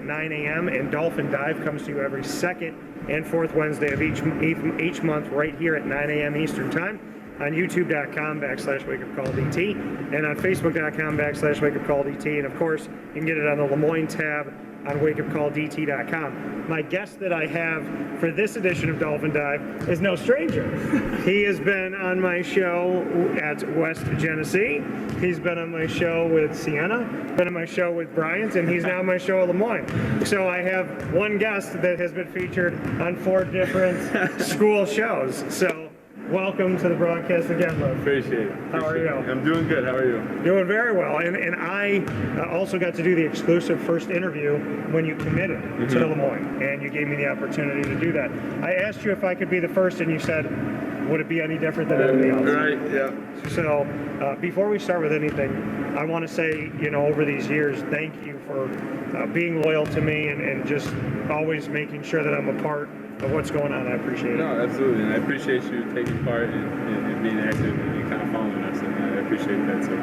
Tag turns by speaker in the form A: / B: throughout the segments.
A: 9 a.m. And Dolphin Dive comes to you every second and fourth Wednesday of each month right here at 9 a.m. Eastern Time on youtube.com/wakeupcalldt and on facebook.com/wakeupcalldt. And of course, you can get it on the LeMoyne tab on wakeupcalldt.com. My guest that I have for this edition of Dolphin Dive is no stranger. He has been on my show at West Genesee. He's been on my show with Sienna, been on my show with Bryant, and he's now on my show at LeMoyne. So I have one guest that has been featured on 4 different school shows. So welcome to the broadcast again, Luke.
B: Appreciate it.
A: How are you?
B: I'm doing good. How are you?
A: Doing very well. And I also got to do the exclusive first interview when you committed to the LeMoyne, and you gave me the opportunity to do that. I asked you if I could be the first, and you said, would it be any different than anything else?
B: Right, yeah.
A: So before we start with anything, I want to say, over these years, thank you for being loyal to me and just always making sure that I'm a part of what's going on. I appreciate it.
B: No, absolutely. And I appreciate you taking part in being active and kind of following us. And I appreciate that too.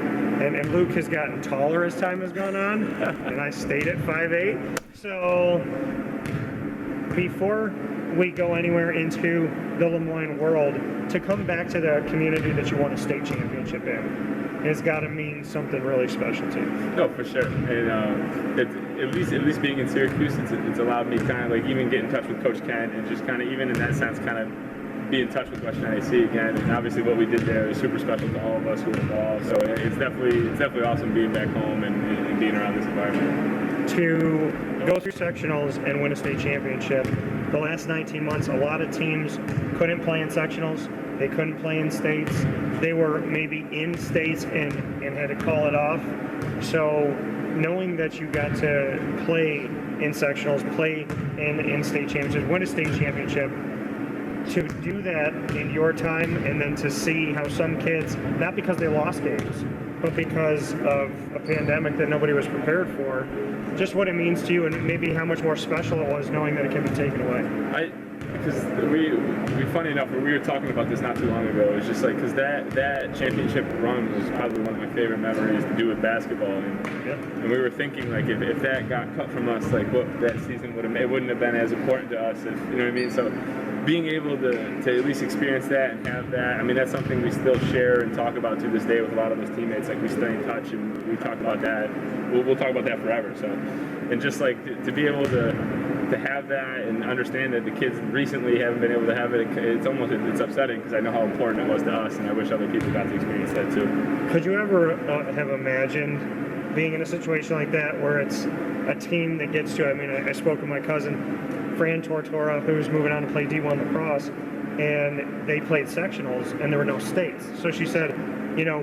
A: And Luke has gotten taller as time has gone on. And I stayed at 5'8". So before we go anywhere into the LeMoyne world, to come back to the community that you won a state championship in, it's got to mean something really special to you.
B: No, for sure. And at least being in Syracuse, it's allowed me kind of like even get in touch with Coach Kent and just kind of even in that sense kind of be in touch with West Genesee again. And obviously what we did there is super special to all of us who were involved. So it's definitely awesome being back home and being around this environment.
A: To go through sectionals and win a state championship, the last 19 months, a lot of teams couldn't play in sectionals. They couldn't play in states. They were maybe in states and had to call it off. So knowing that you got to play in sectionals, play in state championships, win a state championship, to do that in your time and then to see how some kids, not because they lost games, but because of a pandemic that nobody was prepared for, just what it means to you and maybe how much more special it was knowing that it can be taken away.
B: Because funny enough, when we were talking about this not too long ago, it was just like, because that championship run was probably one of my favorite memories to do with basketball. And we were thinking, like, if that got cut from us, like, what that season it wouldn't have been as important to us, if, you know what I mean? So being able to at least experience that and have that, I mean, that's something we still share and talk about to this day with a lot of those teammates. Like, we stay in touch and we talk about that. We'll talk about that forever. So, and just like to be able to have that and understand that the kids recently haven't been able to have it, it's upsetting because I know how important it was to us, and I wish other people got to experience that too.
A: Could you ever have imagined being in a situation like that where it's a team that gets to, I mean, I spoke with my cousin, Dan Tortora, who's moving on to play D1 lacrosse, and they played sectionals and there were no states. So she said,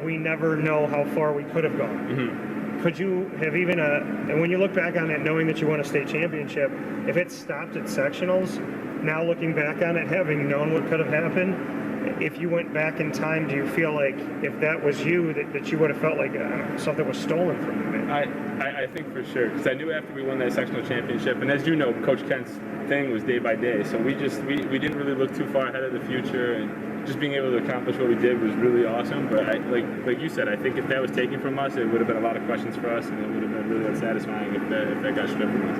A: we never know how far we could have gone.
B: Mm-hmm.
A: Could you have even, and when you look back on it, knowing that you won a state championship, if it stopped at sectionals, now looking back on it, having known what could have happened, if you went back in time, do you feel like if that was you, that you would have felt like something was stolen from you?
B: I think for sure, because I knew after we won that sectional championship, and as you know, Coach Kent's thing was day by day, so we didn't really look too far ahead of the future, and just being able to accomplish what we did was really awesome. But like you said, I think if that was taken from us, it would have been a lot of questions for us, and it would have been really unsatisfying if that got stripped from us.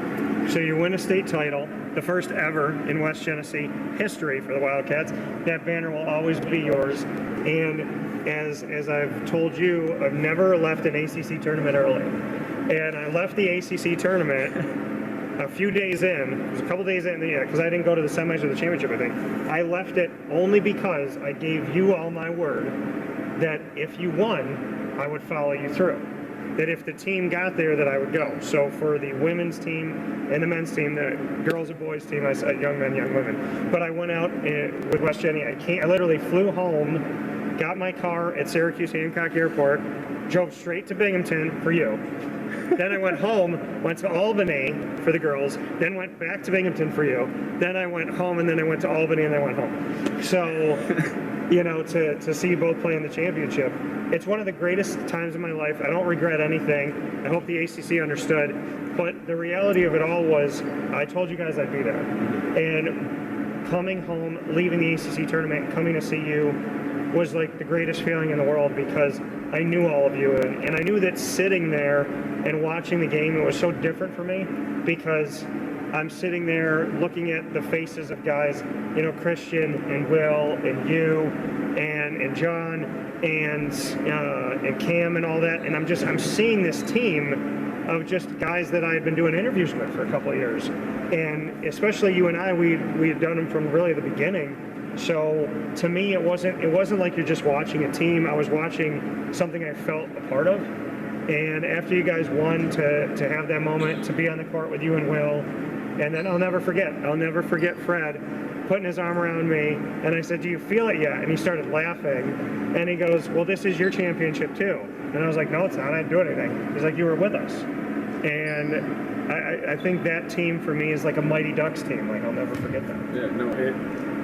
A: So you win a state title, the first ever in West Genesee history for the Wildcats. That banner will always be yours. And as I've told you, I've never left an ACC tournament early. And I left the ACC tournament a few days in. It was a couple days in, because I didn't go to the semis or the championship, I think. I left it only because I gave you all my word that if you won, I would follow you through. That if the team got there, that I would go. So for the women's team and the men's team, the girls and boys team, I said young men, young women. But I went out with West Genesee. I literally flew home, got my car at Syracuse Hancock Airport, drove straight to Binghamton for you. Then I went home, went to Albany for the girls, then went back to Binghamton for you. Then I went home, and then I went to Albany, and then I went home. So, to see you both play in the championship, it's one of the greatest times of my life. I don't regret anything. I hope the ACC understood. But the reality of it all was, I told you guys I'd be there. And coming home, leaving the ACC tournament, coming to see you was like the greatest feeling in the world, because I knew all of you, and I knew that sitting there and watching the game, it was so different for me because I'm sitting there looking at the faces of guys, Christian and Will and you and John and Cam and all that, and I'm seeing this team of just guys that I had been doing interviews with for a couple of years, and especially you and I, we had done them from really the beginning. So to me, it wasn't like you're just watching a team. I was watching something I felt a part of. And after you guys won, to have that moment, to be on the court with you and Will, and then I'll never forget Fred putting his arm around me, and I said, "Do you feel it yet?" And he started laughing, and he goes, "Well, this is your championship too." And I was like, "No, it's not. I didn't do anything." He's like, "You were with us." And I think that team for me is like a Mighty Ducks team. Like, I'll never forget that.
B: Yeah, no,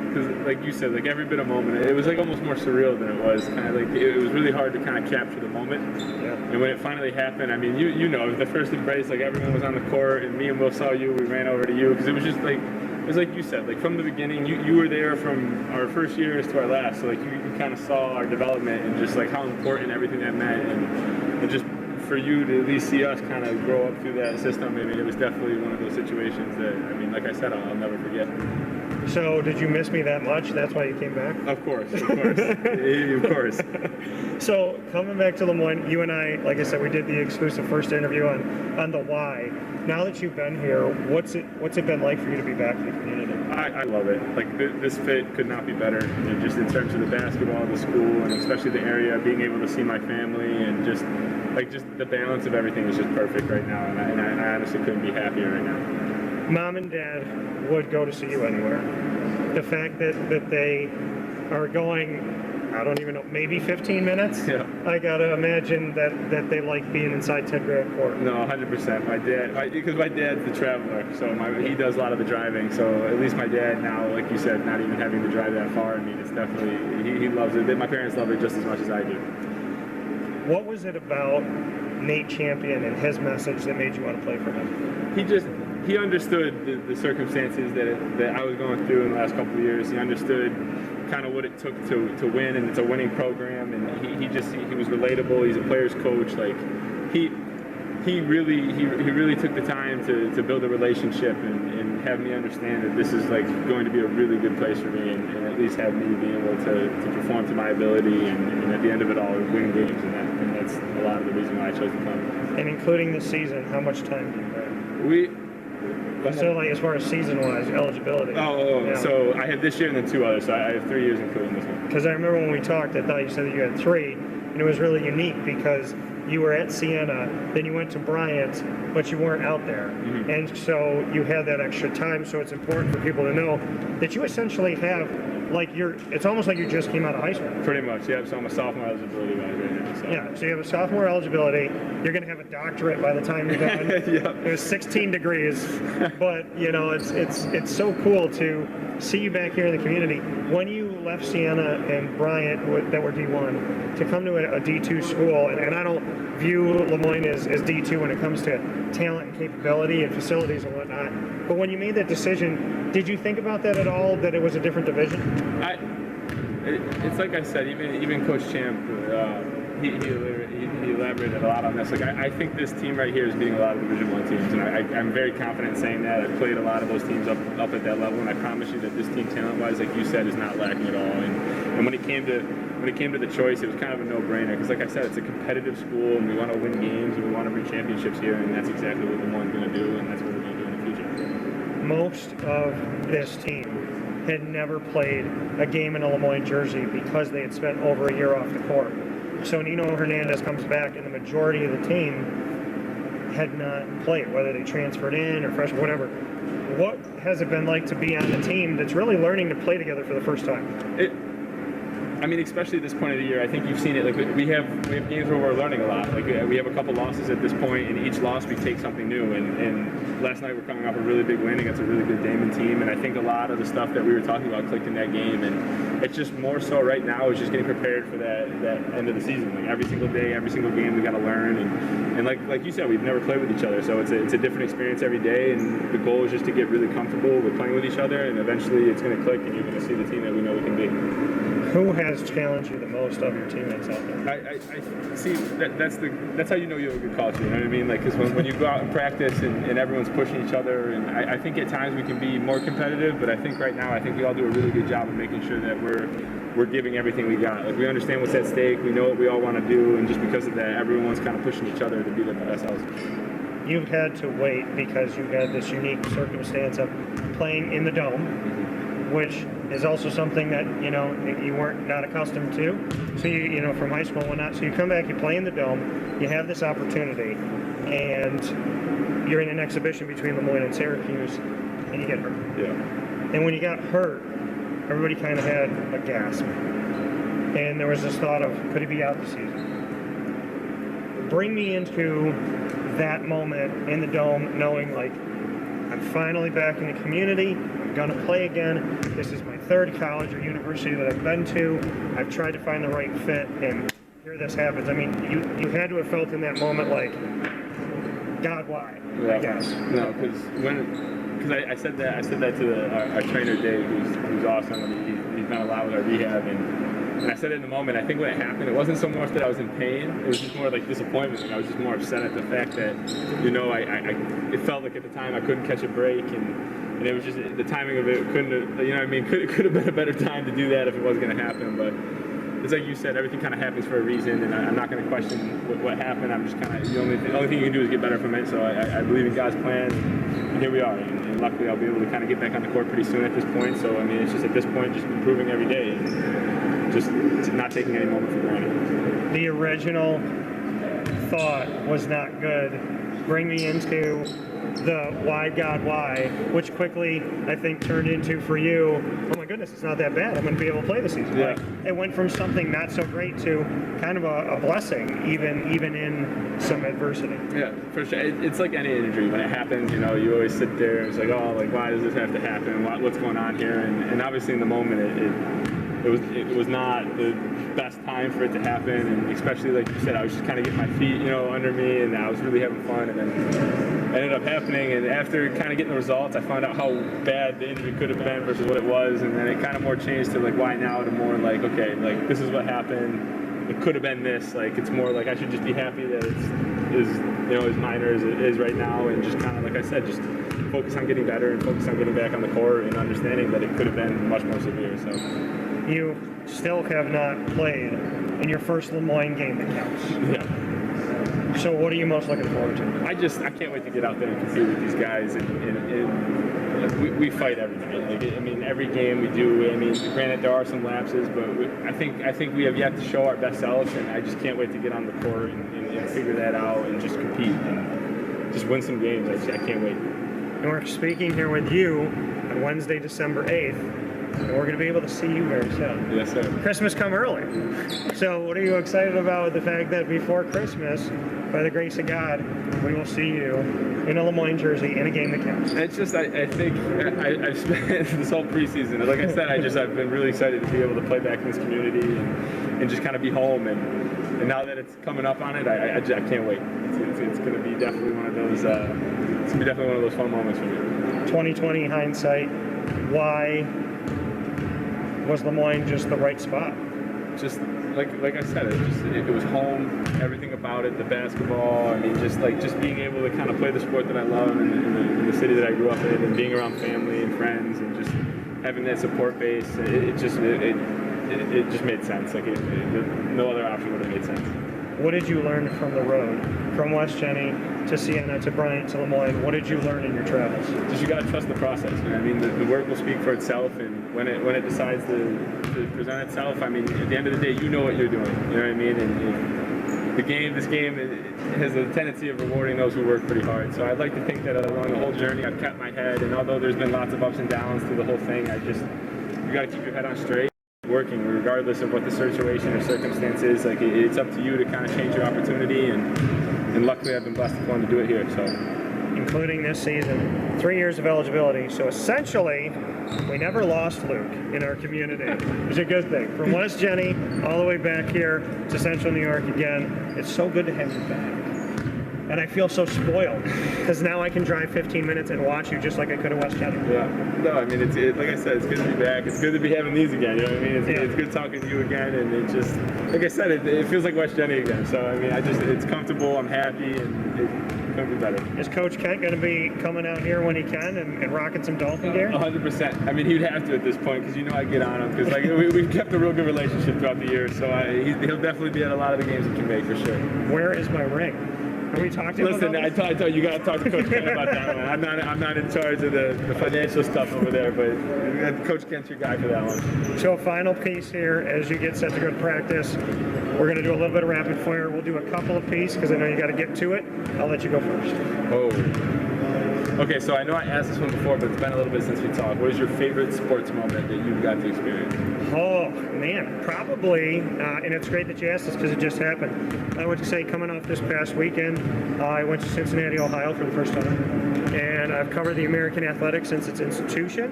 B: because like you said, like every bit of moment, it was like almost more surreal than it was. Kind of like it was really hard to kind of capture the moment.
A: Yeah.
B: And when it finally happened, I mean, you know, the first embrace, like everyone was on the court, and me and Will saw you. We ran over to you because it was just like. It was like you said, like from the beginning, you were there from our first years to our last, so like you kind of saw our development and just like how important everything that meant, and just for you to at least see us kind of grow up through that system. I mean, it was definitely one of those situations that, I mean, like I said, I'll never forget.
A: So did you miss me that much? That's why you came back?
B: Of course. Of course.
A: So coming back to LeMoyne, you and I, like I said, we did the exclusive first interview on the why. Now that you've been here, what's it been like for you to be back in the community?
B: I love it. Like this fit could not be better. And just in terms of the basketball, the school, and especially the area, being able to see my family, and just the balance of everything is just perfect right now. And I honestly couldn't be happier right now.
A: Mom and Dad would go to see you anywhere. The fact that they are going, I don't even know, maybe 15 minutes?
B: Yeah.
A: I gotta imagine that they like being inside Ted Grant Court.
B: No, 100%. My dad, because my dad's the traveler, so he does a lot of the driving. So at least my dad now, like you said, not even having to drive that far, I mean, it's definitely, he loves it. My parents love it just as much as I do.
A: What was it about Nate Champion and his message that made you want to play for him?
B: He understood the circumstances that I was going through in the last couple of years. He understood kind of what it took to win, and it's a winning program. And he was relatable. He's a player's coach. Like he really took the time to build a relationship and have me understand that this is like going to be a really good place for me, and at least have me be able to perform to my ability, and at the end of it all, win games. And that's a lot of the reason why I chose to come.
A: And including this season, how much time do you have? So, like, as far as season-wise, eligibility.
B: Yeah. So I have this year and then 2 others, so I have 3 years including this one.
A: Because I remember when we talked, I thought you said that you had 3, and it was really unique because you were at Siena, then you went to Bryant, but you weren't out there. Mm-hmm. And so you had that extra time, so it's important for people to know that you essentially have, like, it's almost like you just came out of high school.
B: Pretty much, yeah. So I'm a sophomore eligibility guy right now. So.
A: Yeah, so you have a sophomore eligibility. You're going to have a doctorate by the time you're done.
B: Yep.
A: There's 16 degrees, but it's so cool to see you back here in the community. When you left Siena and Bryant, that were D1, to come to a D2 school, and I don't view LeMoyne as D2 when it comes to talent and capability and facilities and whatnot. But when you made that decision, did you think about that at all? That it was a different division?
B: It's like I said, even Coach Champ, he elaborated a lot on this. Like I think this team right here is beating a lot of Division I teams, and I'm very confident in saying that. I've played a lot of those teams up at that level, and I promise you that this team, talent-wise, like you said, is not lacking at all. And when it came to the choice, it was kind of a no-brainer because, like I said, it's a competitive school, and we want to win games, and we want to win championships here, and that's exactly what LeMoyne's going to do, and that's what we're going to do in the future.
A: Most of this team had never played a game in a LeMoyne jersey because they had spent over a year off the court. So Nino Hernandez comes back, and the majority of the team had not played, whether they transferred in or fresh, whatever. What has it been like to be on a team that's really learning to play together for the first time?
B: I mean, especially at this point of the year, I think you've seen it. Like we have games where we're learning a lot. Like we have a couple losses at this point, and each loss we take something new. And last night we're coming off a really big win against a really good Damon team, and I think a lot of the stuff that we were talking about clicked in that game. And it's just more so right now is just getting prepared for that end of the season. Like every single day, every single game, we got to learn. And like you said, we've never played with each other, so it's a different experience every day. And the goal is just to get really comfortable with playing with each other, and eventually it's going to click, and you're going to see the team that we know we can be.
A: Who has challenged you the most of your teammates out there?
B: I see that's how you know you have a good culture. You know what I mean? Like, because when you go out and practice and everyone's pushing each other, and I think at times we can be more competitive, but I think right now we all do a really good job of making sure that we're giving everything we got. Like, we understand what's at stake. We know what we all want to do, and just because of that, everyone's kind of pushing each other to be their best selves.
A: You've had to wait because you had this unique circumstance of playing in the dome, which is also something that, you know, you weren't not accustomed to. So you know, from high school and whatnot. So you come back, you play in the dome, you have this opportunity, and you're in an exhibition between LeMoyne and Syracuse, and you get hurt.
B: Yeah.
A: And when you got hurt, everybody kind of had a gasp. And there was this thought of, could he be out the season? Bring me into that moment in the dome, knowing like, I'm finally back in the community, I'm gonna play again. This is my third college or university that I've been to. I've tried to find the right fit, and here this happens. I mean, you had to have felt in that moment like, God, why?
B: Yeah.
A: I guess.
B: No, because I said that to our trainer Dave, who's awesome. He's been a lot with our rehab, and I said it in the moment. I think when it happened, it wasn't so much that I was in pain. It was just more like disappointment. And I was just more upset at the fact that, you know, it felt like at the time I couldn't catch a break, and it was just the timing of it couldn't have, you know what I mean? Could have been a better time to do that if it was going to happen. But it's like you said, everything kind of happens for a reason, and I'm not going to question what happened. I'm just kind of, the only thing you can do is get better from it. So I believe in God's plan, and here we are. And luckily, I'll be able to kind of get back on the court pretty soon at this point. So I mean, it's just at this point, just improving every day, and just not taking any moment for granted.
A: The original thought was not good. Bring me into the why, God, why, which quickly I think turned into for you, oh my goodness, it's not that bad. I'm going to be able to play this season.
B: Yeah.
A: Like, it went from something not so great to kind of a blessing, even in some adversity.
B: Yeah, for sure. It's like any injury. When it happens, you know, you always sit there and it's like, oh, like, why does this have to happen? What's going on here? And obviously in the moment, it was not the best time for it to happen, and especially like you said, I was just kind of getting my feet, you know, under me, and I was really having fun, and then it ended up happening. And after kind of getting the results, I found out how bad the injury could have been versus what it was, and then it kind of more changed to like why now to more like, okay, like this is what happened. It could have been this. Like, it's more like I should just be happy that it's as minor as it is right now, and just kind of like I said, just focus on getting better and focus on getting back on the court and understanding that it could have been much more severe. So.
A: You still have not played in your first LeMoyne game that counts.
B: Yeah.
A: So what are you most looking forward to?
B: I can't wait to get out there and compete with these guys, and we fight every day. Like, I mean, every game we do. I mean, granted there are some lapses, but I think we have yet to show our best selves, and I just can't wait to get on the court and figure that out and just compete and just win some games. I can't wait.
A: And we're speaking here with you on Wednesday, December 8th. And we're going to be able to see you very soon.
B: Yes, sir.
A: Christmas come early. So what are you excited about with the fact that before Christmas, by the grace of God, we will see you in a LeMoyne jersey in a game that counts?
B: It's just, I think I've spent this whole preseason, like I said, I've been really excited to be able to play back in this community and just kind of be home. And now that it's coming up on it, I can't wait. It's going to be definitely one of those, fun moments for me.
A: 2020 hindsight, why was LeMoyne just the right spot?
B: Just like I said, it was home, everything about it, the basketball. I mean, just being able to kind of play the sport that I love in the city that I grew up in, and being around family and friends, and just having that support base. It just made sense. Like no other option would have made sense.
A: What did you learn from the road, from West Genesee to Siena to Bryant to LeMoyne? What did you learn in your travels?
B: Just you got to trust the process. You know? I mean, the work will speak for itself, and when it decides to present itself, I mean, at the end of the day, you know what you're doing. You know what I mean? And this game has a tendency of rewarding those who work pretty hard. So I'd like to think that along the whole journey, I've kept my head, and although there's been lots of ups and downs through the whole thing, you got to keep your head on straight. Working regardless of what the situation or circumstance is, like it's up to you to kind of change your opportunity, and luckily I've been blessed to want to do it here. So,
A: including this season, 3 years of eligibility. So essentially, we never lost Luke in our community. It's a good thing. From West Genesee all the way back here to Central New York again. It's so good to have you back. And I feel so spoiled because now I can drive 15 minutes and watch you just like I could at West Genesee.
B: Yeah. No, I mean, like I said, it's good to be back. It's good to be having these again. You know what I mean? It's good talking to you again, and it just, like I said, it feels like West Genesee again. So I mean, it's comfortable. I'm happy, and it couldn't be better.
A: Is Coach Kent going to be coming out here when he can and rocking some Dolphin gear?
B: 100%. I mean, he'd have to at this point because I get on him because like we've kept a real good relationship throughout the year. So he'll definitely be at a lot of the games he can make for sure.
A: Where is my ring? Are we talking
B: Listen,
A: about
B: I told you got to talk to Coach Kent about that one. I'm not in charge of the financial stuff over there, but Coach Kent's your guy for that one.
A: So a final piece here as you get set to go to practice. We're going to do a little bit of rapid fire. We'll do a couple of pieces because I know you got to get to it. I'll let you go first.
B: Oh. Okay, so I know I asked this one before, but it's been a little bit since we talked. What is your favorite sports moment that you've got to experience?
A: Oh, man, probably, and it's great that you asked this because it just happened. I would say coming off this past weekend, I went to Cincinnati, Ohio for the first time, and I've covered the American Athletics since its institution,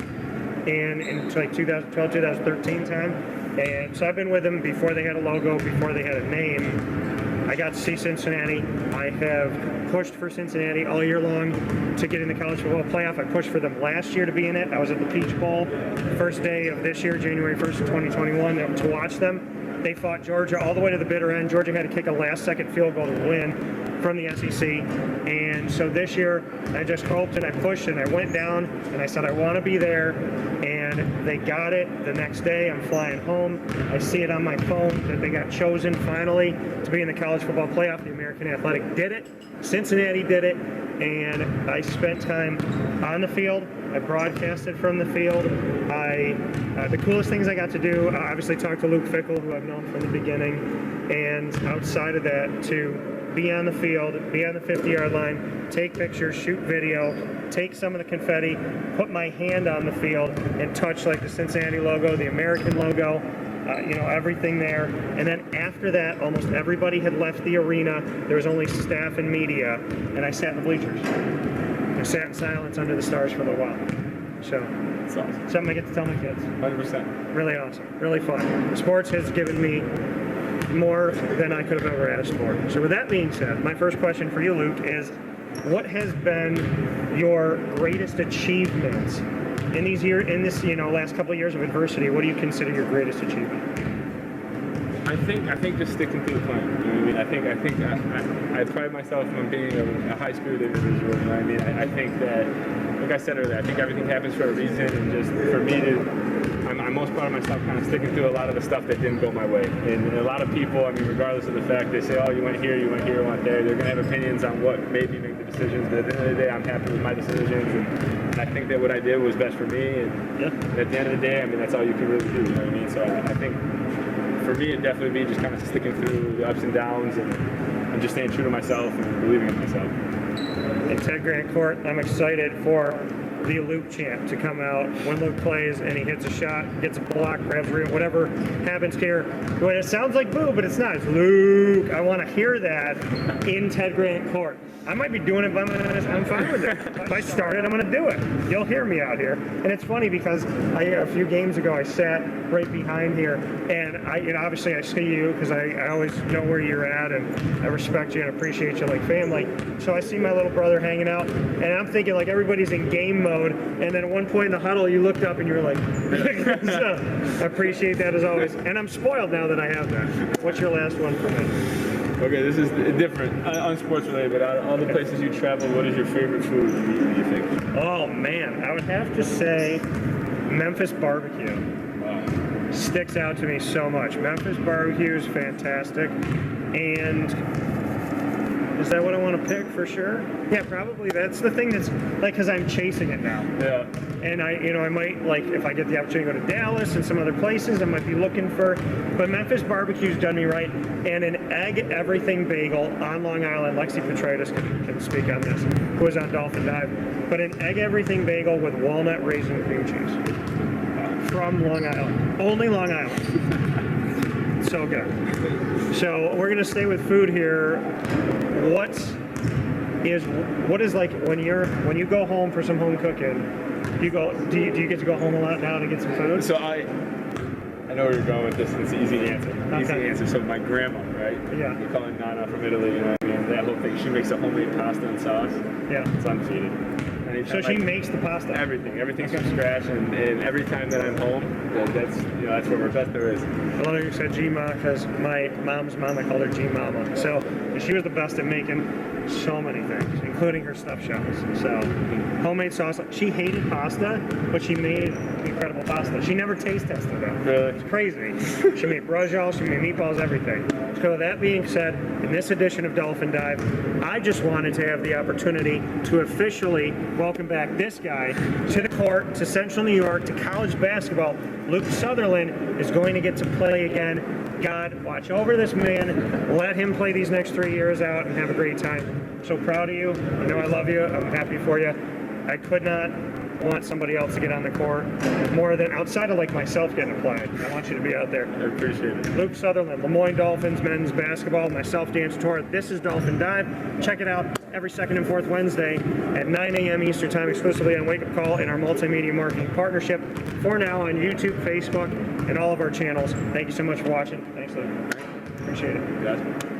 A: and in like 2012, 2013 time, and so I've been with them before they had a logo, before they had a name. I got to see Cincinnati. I have pushed for Cincinnati all year long to get in the college football playoff. I pushed for them last year to be in it. I was at the Peach Bowl first day of this year, January 1st of 2021, to watch them. They fought Georgia all the way to the bitter end. Georgia had to kick a last-second field goal to win from the SEC. And so this year, I just hoped and I pushed and I went down and I said, I want to be there. And they got it. The next day, I'm flying home. I see it on my phone that they got chosen finally to be in the college football playoff. The American Athletic did it. Cincinnati did it. And I spent time on the field. I broadcasted from the field. The coolest things I got to do, obviously talk to Luke Fickell, who I've known from the beginning. And outside of that, to be on the field, be on the 50-yard line, take pictures, shoot video, take some of the confetti, put my hand on the field and touch like the Cincinnati logo, the American logo, everything there. And then after that, almost everybody had left the arena. There was only staff and media, and I sat in the bleachers. I sat in silence under the stars for a little while. So,
B: That's awesome.
A: something I get to tell my kids.
B: 100%.
A: Really awesome, really fun. Sports has given me more than I could have ever asked for. So with that being said, my first question for you, Luke, is what has been your greatest achievement in this last couple of years of adversity? What do you consider your greatest achievement?
B: I think just sticking to the plan. You know what I mean? I think I pride myself on being a high-spirited individual. You know what I mean? I think that, like I said earlier, I think everything happens for a reason, and just for me I'm most proud of myself kind of sticking through a lot of the stuff that didn't go my way. And a lot of people, I mean, regardless of the fact they say, oh, you went here, you went went there, they're going to have opinions on what made me make the decisions. But at the end of the day, I'm happy with my decisions. And I think that what I did was best for me. And at the end of the day, I mean, that's all you can really do. You know what I mean? So I think for me, it'd definitely be just kind of sticking through the ups and downs and just staying true to myself and believing in myself.
A: In Ted Grant Court, I'm excited for the Luke chant to come out when Luke plays and he hits a shot, gets a block, grabs a rebound, whatever happens here. It sounds like boo, but it's not. It's Luke. I want to hear that in Ted Grant Court. I might be doing it by myself. I'm fine with it. If I start it, I'm going to do it. You'll hear me out here. And it's funny because a few games ago I sat right behind here, and obviously I see you because I always know where you're at, and I respect you and appreciate you like family. So I see my little brother hanging out, and I'm thinking like everybody's in game mode, and then at one point in the huddle you looked up and you were like, so I appreciate that as always. And I'm spoiled now that I have that. What's your last one for me?
B: Okay, this is different, unsports related, but out of all the places you travel, what is your favorite food to eat, do you think?
A: Oh man, I would have to say Memphis barbecue.
B: Wow.
A: Sticks out to me so much. Memphis barbecue is fantastic, and is that what I want to pick for sure? Yeah, probably. That's the thing that's like, because I'm chasing it now.
B: Yeah.
A: And I might, like, if I get the opportunity to go to Dallas and some other places, I might be looking for, but Memphis barbecue's done me right. And an egg everything bagel on Long Island, Lexi Petraitis can speak on this, who was on Dolphin Dive, but an egg everything bagel with walnut raisin cream cheese from Long Island. Only Long Island. So good. So we're gonna stay with food here. What is like when you go home for some home cooking? Do you get to go home a lot now to get some food?
B: So I know where you're going with this. It's an easy answer.
A: Okay.
B: Easy answer. So my grandma, right?
A: Yeah.
B: We call her Nana from Italy. You know what I mean? that whole thing. She makes a homemade pasta and sauce.
A: Yeah.
B: It's undefeated.
A: So she makes the pasta?
B: Everything's from scratch, and every time that I'm home, that's where we're best there is.
A: I love how you said G-Ma because my mom's mom, I called her G-Mama. So she was the best at making so many things, including her stuffed shells. So homemade sauce. She hated pasta, but she made incredible pasta. She never taste tested it.
B: Really?
A: It's crazy. She made braciole, she made meatballs, everything. So with that being said, in this edition of Dolphin Dive, I just wanted to have the opportunity to officially welcome back this guy to the court, to Central New York, to college basketball. Luke Sutherland is going to get to play again. God, watch over this man. Let him play these next 3 years out and have a great time. So proud of you. You know I love you. I'm happy for you. I could not want somebody else to get on the court more than outside of like myself getting applied. I want you to be out there.
B: I appreciate it.
A: Luke Sutherland, LeMoyne Dolphins men's basketball, myself, Dan Tortora. This is Dolphin Dive. Check it out every second and fourth Wednesday at 9 a.m. Eastern Time, exclusively on Wake Up Call in our Multimedia Marketing Partnership. For now on YouTube, Facebook, and all of our channels. Thank you so much for watching. Thanks, Luke. Appreciate it.
B: Gotcha.